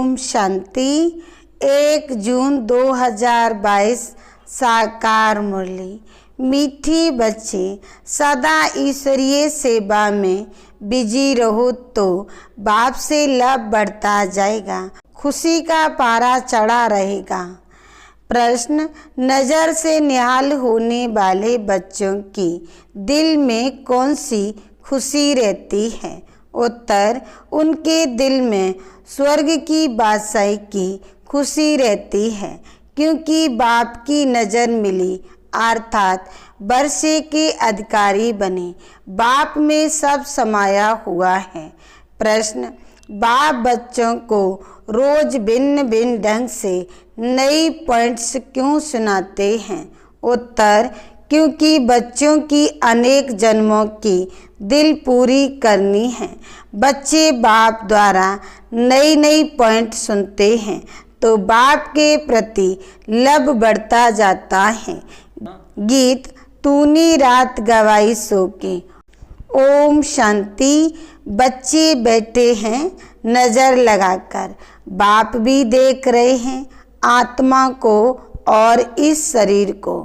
ओम शांति। 1 जून 2022 साकार मुरली। मीठी बच्चे, सदा ईश्वरीय सेवा में बिजी रहो तो बाप से लव बढ़ता जाएगा, खुशी का पारा चढ़ा रहेगा। प्रश्न, नज़र से निहाल होने वाले बच्चों की दिल में कौन सी खुशी रहती है? उत्तर, उनके दिल में स्वर्ग की बादशाही की खुशी रहती है, क्योंकि बाप की नज़र मिली अर्थात वर्षे के अधिकारी बने। बाप में सब समाया हुआ है। प्रश्न, बाप बच्चों को रोज भिन्न भिन्न ढंग से नई पॉइंट्स क्यों सुनाते हैं? उत्तर, क्योंकि बच्चों की अनेक जन्मों की दिल पूरी करनी है। बच्चे बाप द्वारा नई नई पॉइंट सुनते हैं तो बाप के प्रति लव बढ़ता जाता है। गीत तूनी रात गवाई सो के। ओम शांति। बच्चे बैठे हैं नज़र लगाकर, बाप भी देख रहे हैं आत्मा को और इस शरीर को।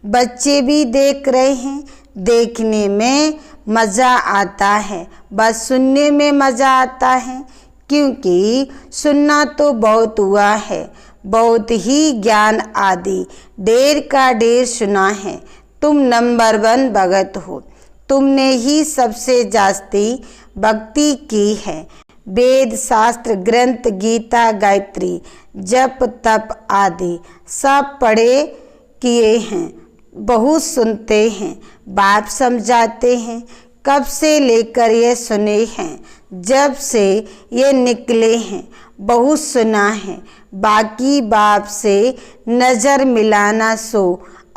बच्चे भी देख रहे हैं, देखने में मज़ा आता है, बस सुनने में मज़ा आता है, क्योंकि सुनना तो बहुत हुआ है, बहुत ही ज्ञान आदि ढेर का ढेर सुना है। तुम नंबर 1 भगत हो, तुमने ही सबसे जास्ती भक्ति की है। वेद शास्त्र ग्रंथ गीता गायत्री जप तप आदि सब पढ़े किए हैं, बहुत सुनते हैं। बाप समझाते हैं, कब से लेकर ये सुने हैं, जब से ये निकले हैं, बहुत सुना है। बाकी बाप से नज़र मिलाना सो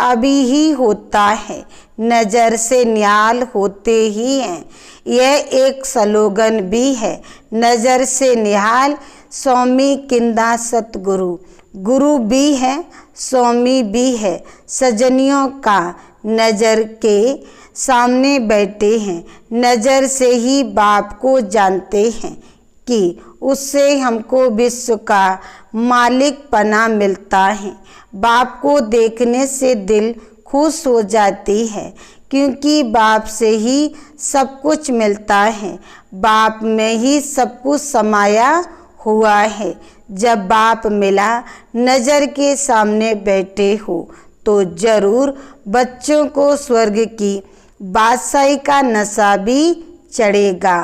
अभी ही होता है, नज़र से निहाल होते ही हैं। यह एक स्लोगन भी है, नज़र से निहाल स्वामी किंदा सतगुरु। गुरु भी है, स्वामी भी है, सजनियों का नज़र के सामने बैठे हैं। नज़र से ही बाप को जानते हैं कि उससे हमको विश्व का मालिक पना मिलता है। बाप को देखने से दिल खुश हो जाती है, क्योंकि बाप से ही सब कुछ मिलता है, बाप में ही सब कुछ समाया हुआ है। जब बाप मिला, नज़र के सामने बैठे हो तो जरूर बच्चों को स्वर्ग की बादशाही का नशा भी चढ़ेगा।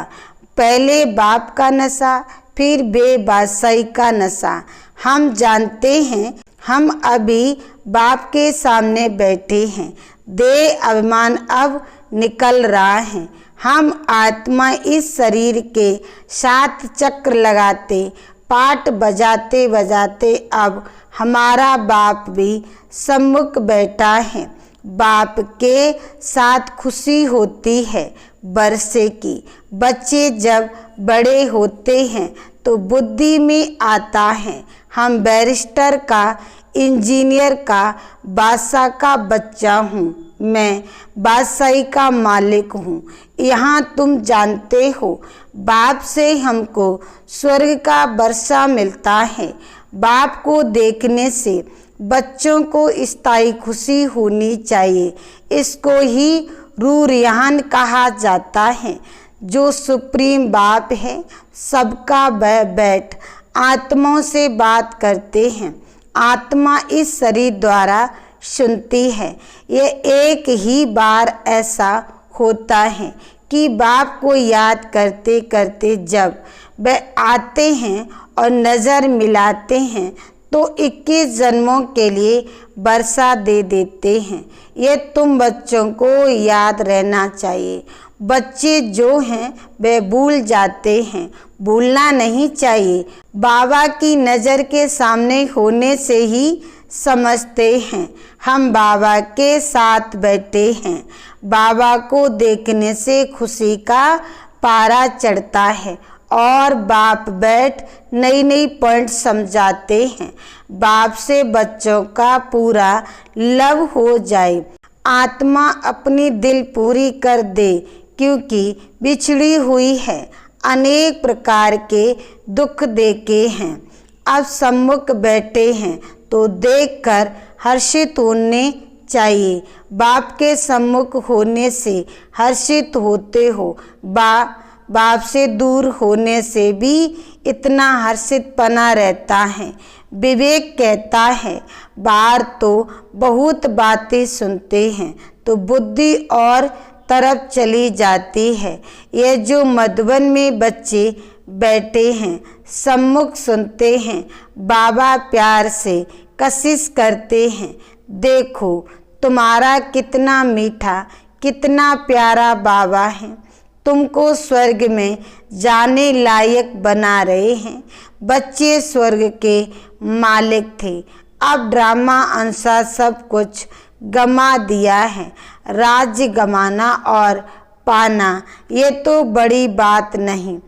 पहले बाप का नशा, फिर बेबादशाही का नशा। हम जानते हैं हम अभी बाप के सामने बैठे हैं, देह अभिमान अब निकल रहा है। हम आत्मा इस शरीर के साथ चक्र लगाते, पाठ बजाते बजाते अब हमारा बाप भी सम्मुख बैठा है। बाप के साथ खुशी होती है वर्षे की। बच्चे जब बड़े होते हैं तो बुद्धि में आता है, हम बैरिस्टर का, इंजीनियर का, बादशाह का बच्चा हूँ, मैं बादशाही का मालिक हूँ। यहाँ तुम जानते हो बाप से हमको स्वर्ग का वर्षा मिलता है। बाप को देखने से बच्चों को स्थायी खुशी होनी चाहिए। इसको ही रूह-रिहान कहा जाता है। जो सुप्रीम बाप है, सबका बैठ आत्माओं से बात करते हैं। आत्मा इस शरीर द्वारा सुनती है। ये एक ही बार ऐसा होता है कि बाप को याद करते करते जब वे आते हैं और नज़र मिलाते हैं तो 21 जन्मों के लिए वर्षा दे देते हैं। ये तुम बच्चों को याद रहना चाहिए। बच्चे जो हैं वे भूल जाते हैं, भूलना नहीं चाहिए। बाबा की नज़र के सामने होने से ही समझते हैं हम बाबा के साथ बैठे हैं। बाबा को देखने से खुशी का पारा चढ़ता है और बाप बैठ नई नई पॉइंट समझाते हैं। बाप से बच्चों का पूरा लव हो जाए, आत्मा अपनी दिल पूरी कर दे, क्योंकि बिछड़ी हुई है, अनेक प्रकार के दुख देके हैं। अब सम्मुख बैठे हैं तो देखकर हर्षित होने चाहिए। बाप के सम्मुख होने से हर्षित होते हो, बाप से दूर होने से भी इतना हर्षितपना रहता है। विवेक कहता है बाहर तो बहुत बातें सुनते हैं तो बुद्धि और तरफ चली जाती है। ये जो मधुबन में बच्चे बैठे हैं सम्मुख सुनते हैं, बाबा प्यार से कशिश करते हैं। देखो तुम्हारा कितना मीठा कितना प्यारा बाबा है, तुमको स्वर्ग में जाने लायक बना रहे हैं। बच्चे स्वर्ग के मालिक थे, अब ड्रामा अनुसार सब कुछ गमा दिया है। राज्य गमाना और पाना ये तो बड़ी बात नहीं,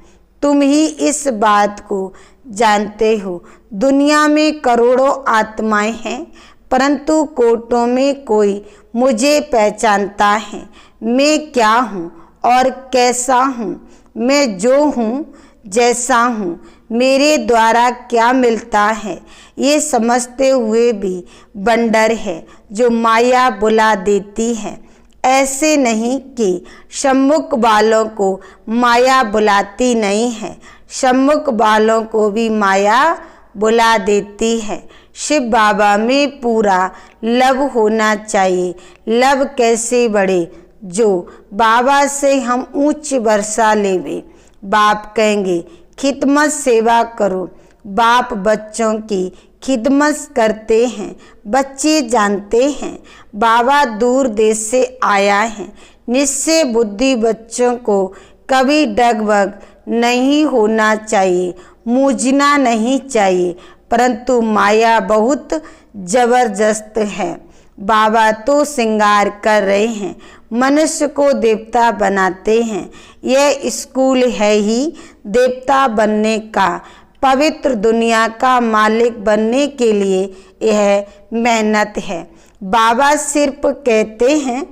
तुम ही इस बात को जानते हो। दुनिया में करोड़ों आत्माएं हैं परंतु कोटों में कोई मुझे पहचानता है। मैं क्या हूँ और कैसा हूँ, मैं जो हूँ जैसा हूँ, मेरे द्वारा क्या मिलता है, ये समझते हुए भी बंडर है जो माया बुला देती है। ऐसे नहीं कि सम्मुख वालों को माया बुलाती नहीं है, सम्मुख वालों को भी माया बुला देती है। शिव बाबा में पूरा लव होना चाहिए। लव कैसे बढ़े? जो बाबा से हम उच्च वर्षा लेवे। बाप कहेंगे खिदमत सेवा करो। बाप बच्चों की खिदमत करते हैं। बच्चे जानते हैं बाबा दूर देश से आया है। निश्चय बुद्धि बच्चों को कभी डगमग नहीं होना चाहिए, मूझना नहीं चाहिए, परंतु माया बहुत जबरदस्त है। बाबा तो श्रृंगार कर रहे हैं, मनुष्य को देवता बनाते हैं। यह स्कूल है ही देवता बनने का। पवित्र दुनिया का मालिक बनने के लिए यह मेहनत है। बाबा सिर्फ कहते हैं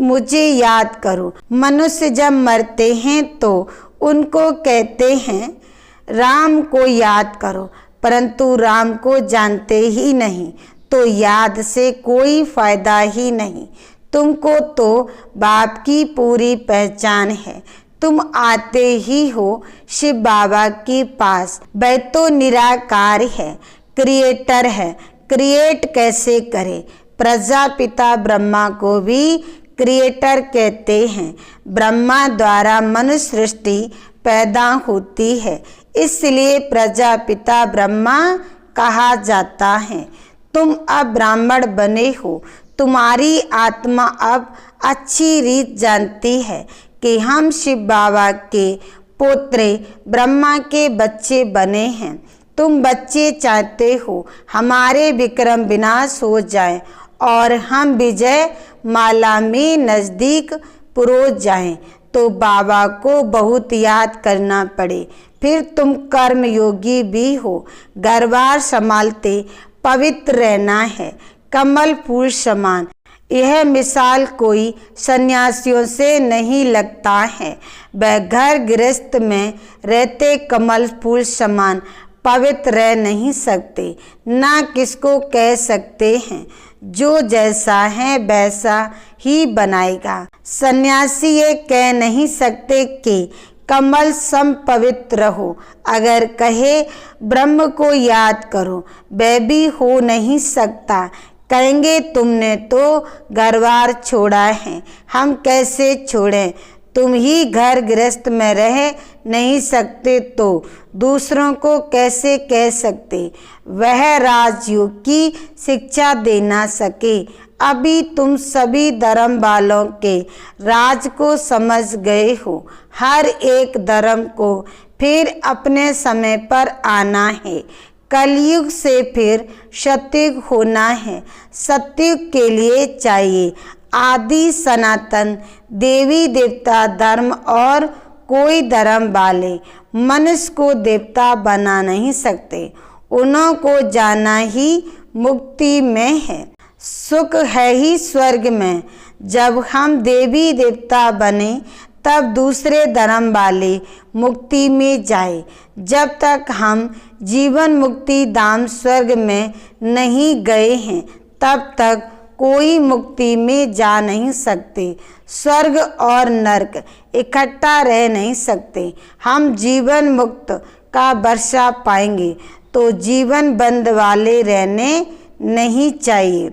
मुझे याद करो। मनुष्य जब मरते हैं तो उनको कहते हैं राम को याद करो, परंतु राम को जानते ही नहीं तो याद से कोई फायदा ही नहीं। तुमको तो बाप की पूरी पहचान है। तुम आते ही हो शिव बाबा के पास। वह तो निराकार है, क्रिएटर है। क्रिएट कैसे करे? प्रजापिता ब्रह्मा को भी क्रिएटर कहते हैं। ब्रह्मा द्वारा मनुष्य सृष्टि पैदा होती है, इसलिए प्रजापिता ब्रह्मा कहा जाता है। तुम अब ब्राह्मण बने हो, तुम्हारी आत्मा अब अच्छी रीत जानती है कि हम शिव बाबा के पोत्रे ब्रह्मा के बच्चे बने हैं। तुम बच्चे चाहते हो हमारे विक्रम विनाश हो जाए और हम विजय माला में नज़दीक परोज जाएं, तो बाबा को बहुत याद करना पड़े। फिर तुम कर्म योगी भी हो। घरबार संभालते पवित्र रहना है, कमल फूल समान। यह मिसाल कोई सन्यासियों से नहीं लगता है। वह घर गृहस्थ में रहते कमल फूल समान पवित्र रह नहीं सकते, ना किसको कह सकते हैं। जो जैसा है वैसा ही बनाएगा। सन्यासी ये कह नहीं सकते कि कमल सम पवित्र हो। अगर कहे ब्रह्म को याद करो, वह भी हो नहीं सकता। कहेंगे तुमने तो घरबार छोड़ा है, हम कैसे छोड़ें? तुम ही घर गृहस्थ में रह नहीं सकते तो दूसरों को कैसे कह सकते? वह राजयोग की शिक्षा दे ना सके। अभी तुम सभी धर्म वालों के राज को समझ गए हो। हर एक धर्म को फिर अपने समय पर आना है। कलयुग से फिर सतयुग होना है। सतयुग के लिए चाहिए आदि सनातन देवी देवता धर्म और कोई धर्म वाले मनुष्य को देवता बना नहीं सकते। उन्हों को जाना ही मुक्ति में है, सुख है ही स्वर्ग में। जब हम देवी देवता बने तब दूसरे धर्म वाले मुक्ति में जाए। जब तक हम जीवन मुक्ति धाम स्वर्ग में नहीं गए हैं तब तक कोई मुक्ति में जा नहीं सकते। स्वर्ग और नरक इकट्ठा रह नहीं सकते। हम जीवन मुक्त का वर्षा पाएंगे तो जीवन बंद वाले रहने नहीं चाहिए।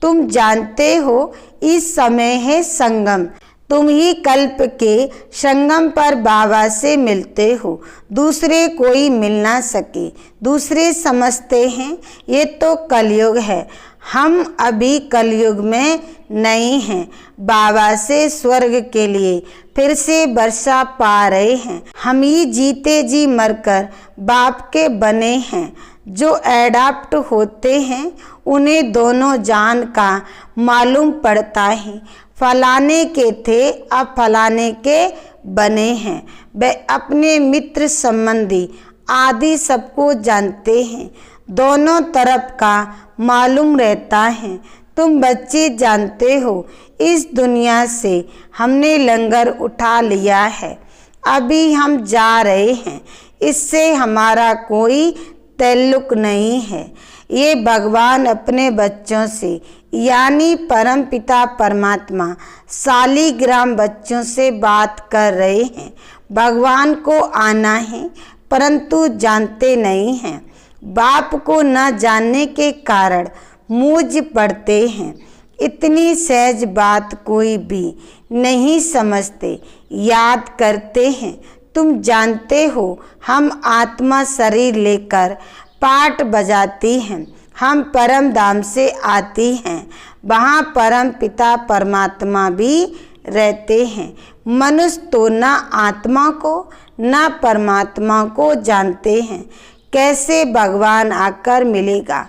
तुम जानते हो इस समय है संगम। तुम ही कल्प के संगम पर बाबा से मिलते हो, दूसरे कोई मिल ना सके। दूसरे समझते हैं ये तो कलयुग है। हम अभी कलयुग में नहीं हैं। बाबा से स्वर्ग के लिए फिर से वर्षा पा रहे हैं। हम ही जीते जी मरकर बाप के बने हैं। जो एडाप्ट होते हैं उन्हें दोनों जान का मालूम पड़ता है। फलाने के थे अब फलाने के बने हैं। वे अपने मित्र संबंधी आदि सबको जानते हैं। दोनों तरफ का मालूम रहता है। तुम बच्चे जानते हो इस दुनिया से हमने लंगर उठा लिया है। अभी हम जा रहे हैं। इससे हमारा कोई ताल्लुक नहीं है। ये भगवान अपने बच्चों से यानी परम पिता परमात्मा शालिग्राम बच्चों से बात कर रहे हैं। भगवान को आना है परंतु जानते नहीं हैं। बाप को न जानने के कारण मूझ पड़ते हैं। इतनी सहज बात कोई भी नहीं समझते, याद करते हैं। तुम जानते हो हम आत्मा शरीर लेकर पाठ बजाती हैं। हम परम धाम से आती हैं। वहाँ परम पिता परमात्मा भी रहते हैं। मनुष्य तो न आत्मा को न परमात्मा को जानते हैं। कैसे भगवान आकर मिलेगा,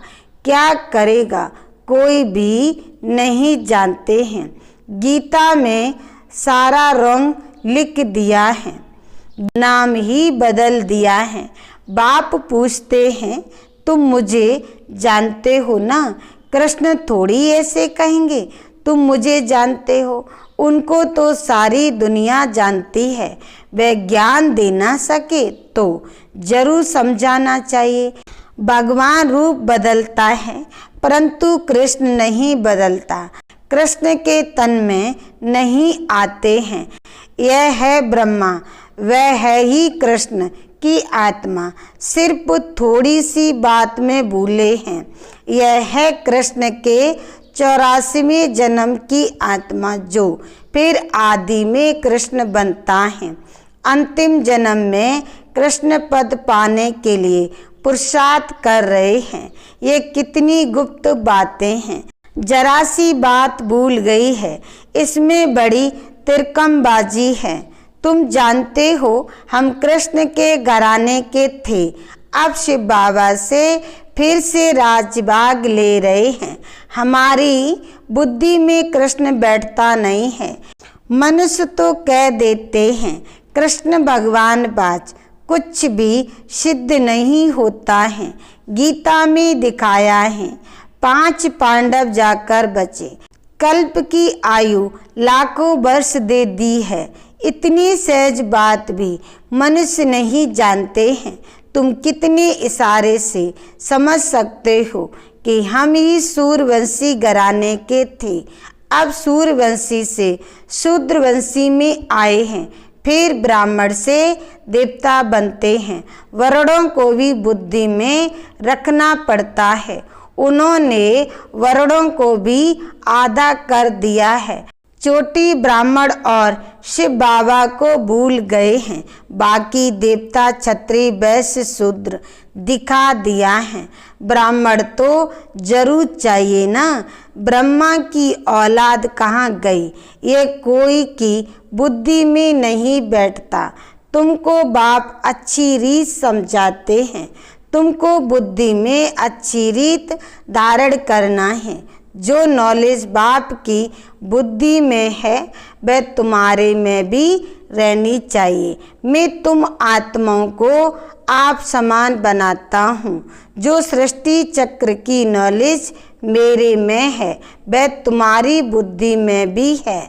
क्या करेगा, कोई भी नहीं जानते हैं। गीता में सारा रंग लिख दिया है, नाम ही बदल दिया है। बाप पूछते हैं तुम मुझे जानते हो ना? कृष्ण थोड़ी ऐसे कहेंगे तुम मुझे जानते हो। उनको तो सारी दुनिया जानती है। वे ज्ञान दे ना सके तो जरूर समझाना चाहिए। भगवान रूप बदलता है परंतु कृष्ण नहीं बदलता। कृष्ण के तन में नहीं आते हैं। यह है ब्रह्मा, वह है ही कृष्ण की आत्मा। सिर्फ थोड़ी सी बात में भूले हैं। यह है कृष्ण के 84वें जन्म की आत्मा जो फिर आदि में कृष्ण बनता है। अंतिम जन्म में कृष्ण पद पाने के लिए पुरुषार्थ कर रहे हैं। ये कितनी गुप्त बातें हैं। जरा सी बात भूल गई है, इसमें बड़ी तिरकमबाजी है। तुम जानते हो हम कृष्ण के घराने के थे। अब शिव बाबा से फिर से राजभाग ले रहे हैं। हमारी बुद्धि में कृष्ण बैठता नहीं है। मनुष्य तो कह देते हैं कृष्ण भगवान बाज, कुछ भी सिद्ध नहीं होता है। गीता में दिखाया है 5 पांडव जाकर बचे। कल्प की आयु लाखों वर्ष दे दी है। इतनी सहज बात भी मनुष्य नहीं जानते हैं। तुम कितने इशारे से समझ सकते हो कि हम ही सूर्यवंशी घराने के थे। अब सूर्यवंशी से शूद्रवंशी में आए हैं, फिर ब्राह्मण से देवता बनते हैं। वर्णों को भी बुद्धि में रखना पड़ता है। उन्होंने वर्णों को भी आधा कर दिया है। चोटी ब्राह्मण और शिव बाबा को भूल गए हैं। बाकी देवता क्षत्रिय वैश्य शूद्र दिखा दिया है। ब्राह्मण तो जरूर चाहिए ना। ब्रह्मा की औलाद कहाँ गई, ये कोई की बुद्धि में नहीं बैठता। तुमको बाप अच्छी रीत समझाते हैं। तुमको बुद्धि में अच्छी रीत धारण करना है। जो नॉलेज बाप की बुद्धि में है वह तुम्हारे में भी रहनी चाहिए। मैं तुम आत्माओं को आप समान बनाता हूँ। जो सृष्टि चक्र की नॉलेज मेरे में है वह तुम्हारी बुद्धि में भी है।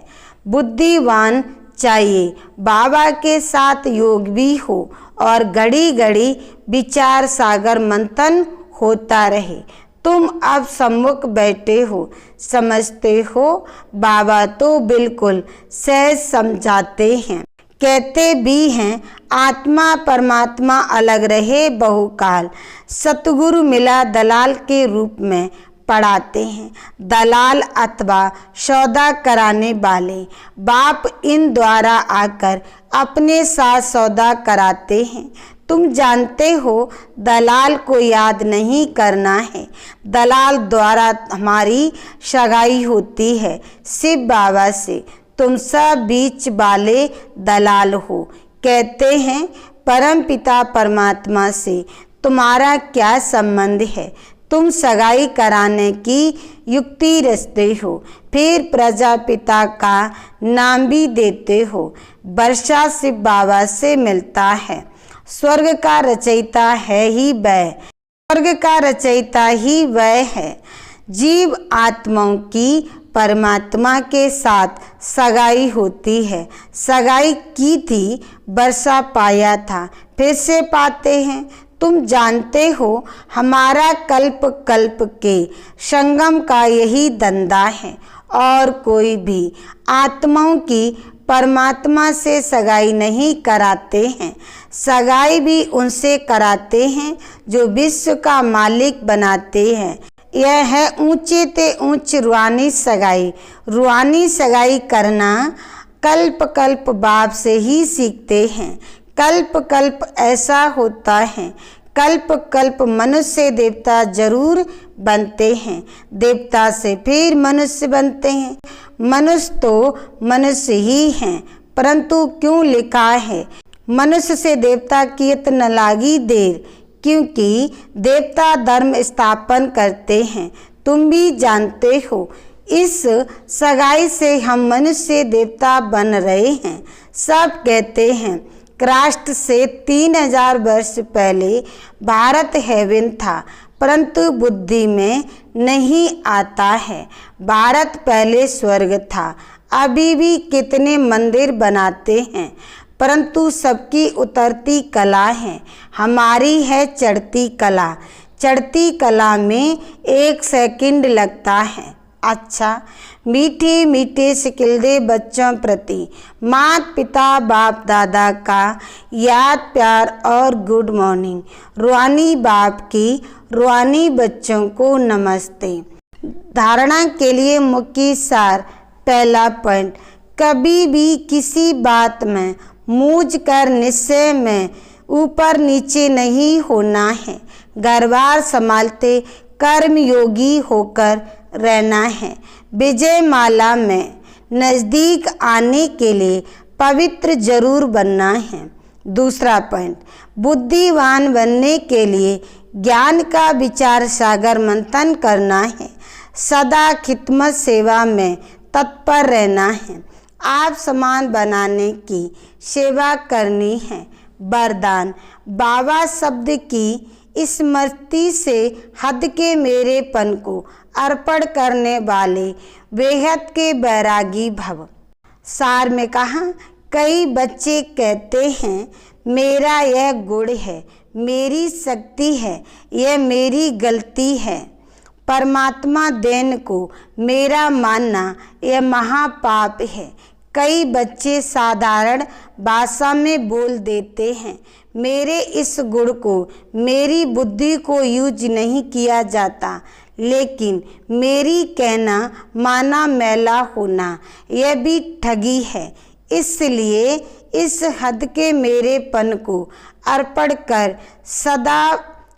बुद्धिवान चाहिए बाबा के साथ योग भी हो और घड़ी घड़ी विचार सागर मंथन होता रहे। तुम अब सम्मुख बैठे हो, समझते हो, बाबा तो बिल्कुल सहज समझाते हैं। कहते भी हैं आत्मा परमात्मा अलग रहे बहुकाल। सतगुरु मिला दलाल के रूप में पढ़ाते हैं। दलाल अथवा सौदा कराने वाले बाप इन द्वारा आकर अपने साथ सौदा कराते हैं। तुम जानते हो दलाल को याद नहीं करना है। दलाल द्वारा हमारी सगाई होती है शिव बाबा से। तुम सब बीच वाले दलाल हो। कहते हैं परम पिता परमात्मा से तुम्हारा क्या संबंध है? तुम सगाई कराने की युक्ति रचते हो, फिर प्रजापिता का नाम भी देते हो। वर्षा शिव बाबा से मिलता है। स्वर्ग का रचयिता है ही वह, स्वर्ग का रचयिता ही वह है। जीव आत्माओं की परमात्मा के साथ सगाई होती है। सगाई की थी, वर्षा पाया था, फिर से पाते हैं। तुम जानते हो हमारा कल्प कल्प के संगम का यही धंधा है और कोई भी आत्माओं की परमात्मा से सगाई नहीं कराते हैं। सगाई भी उनसे कराते हैं जो विश्व का मालिक बनाते हैं। यह है ऊंचे ते ऊंच रूहानी सगाई। रूहानी सगाई करना कल्प कल्प बाप से ही सीखते हैं। कल्प कल्प ऐसा होता है, कल्प कल्प मनुष्य देवता जरूर बनते हैं, देवता से फिर मनुष्य बनते हैं। मनुष्य तो मनुष्य ही हैं, परंतु क्यों लिखा है मनुष्य से देवता की न लागी देर, क्योंकि देवता धर्म स्थापन करते हैं। तुम भी जानते हो इस सगाई से हम मनुष्य देवता बन रहे हैं। सब कहते हैं क्रास्ट से 3000 वर्ष पहले भारत हेवन था, परंतु बुद्धि में नहीं आता है। भारत पहले स्वर्ग था। अभी भी कितने मंदिर बनाते हैं, परंतु सबकी उतरती कला है, हमारी है चढ़ती कला। चढ़ती कला में 1 सेकंड लगता है। अच्छा, मीठे मीठे सिकिलदे बच्चों प्रति माता पिता बाप दादा का याद प्यार और गुड मॉर्निंग। रूहानी बाप की रूहानी बच्चों को नमस्ते। धारणा के लिए मुख्य सार। पहला पॉइंट, कभी भी किसी बात में मूझ कर निश्चय में ऊपर नीचे नहीं होना है। घरबार संभालते कर्म योगी होकर रहना है। विजय माला में नज़दीक आने के लिए पवित्र जरूर बनना है। दूसरा पॉइंट, बुद्धिवान बनने के लिए ज्ञान का विचार सागर मंथन करना है। सदा खिदमत सेवा में तत्पर रहना है। आप समान बनाने की सेवा करनी है। वरदान, बाबा शब्द की स्मृति से हद के मेरेपन को अर्पण करने वाले बेहद के बैरागी भव। सार में कहा, कई बच्चे कहते हैं मेरा यह गुण है, मेरी शक्ति है, यह मेरी गलती है। परमात्मा देन को मेरा मानना यह महापाप है। कई बच्चे साधारण भाषा में बोल देते हैं मेरे इस गुण को, मेरी बुद्धि को यूज नहीं किया जाता, लेकिन मेरी कहना माना मैला होना यह भी ठगी है। इसलिए इस हद के मेरेपन को अर्पण कर सदा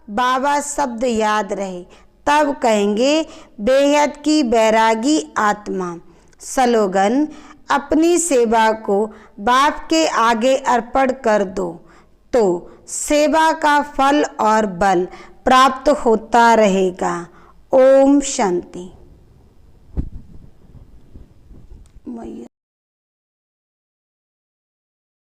बाबा शब्द याद रहे, तब कहेंगे बेहद की बैरागी आत्मा। स्लोगन, अपनी सेवा को बाप के आगे अर्पण कर दो तो सेवा का फल और बल प्राप्त होता रहेगा। ओम शांति। मैया